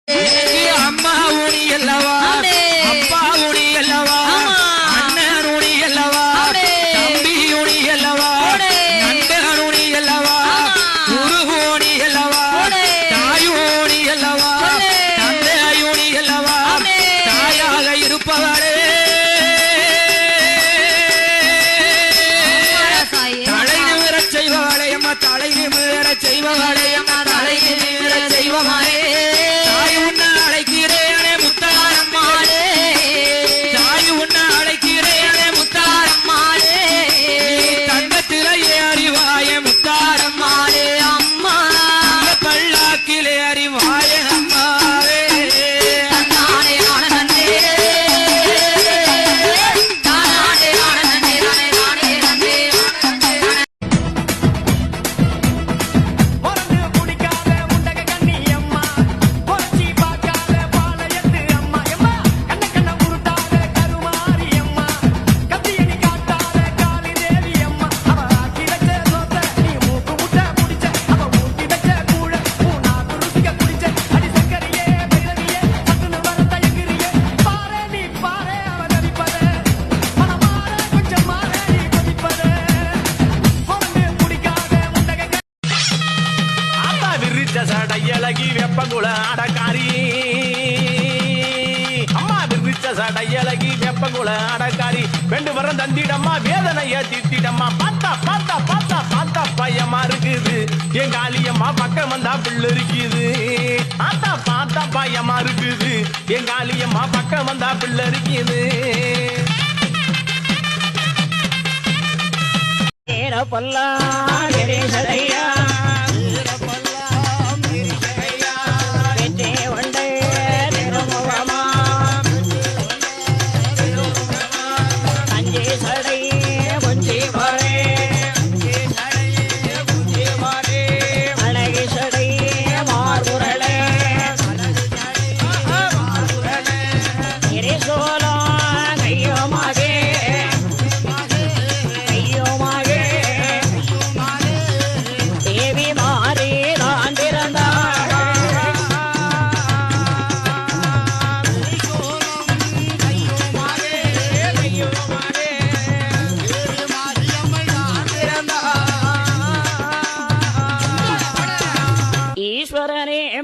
அம்மா ஊனி அல்லவா, அப்பா ஊனி அல்லவா, அண்ணன் ஊனி அல்லவா, தம்பி ஊனி அல்லவா, நண்பன் ஊனி அல்லவா, குரு ஊனி அல்லவா, தாய் ஊனி அல்லவா, தந்தை ஊனி அல்லவா, தாயாக இருப்பவளே தலை நிமிரச் செய்பவளே அம்மா, தலை நிமிரச் செய்பவளே அம்மா, தலை நிமிரச் செய்பவளே சடையலகி வெப்பங்குள அடக்காரி அம்மா விரிச்ச சடையலகி வெப்பங்குள அடக்காரி வெண்டு வரம் தந்திடம்மா வேதனைய திட்டிடம்மா பார்த்தா பார்த்தா பார்த்தா பார்த்தா பயமா இருக்குது என் காளியம்மா பக்கம் வந்தா பிள்ளை இருக்குது ஆத்தா பார்த்தா பயமா இருக்குது என் காளியம்மா பக்கம் வந்தா பிள்ளை இருக்குது பல்லா சடையா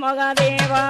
மகாதேவா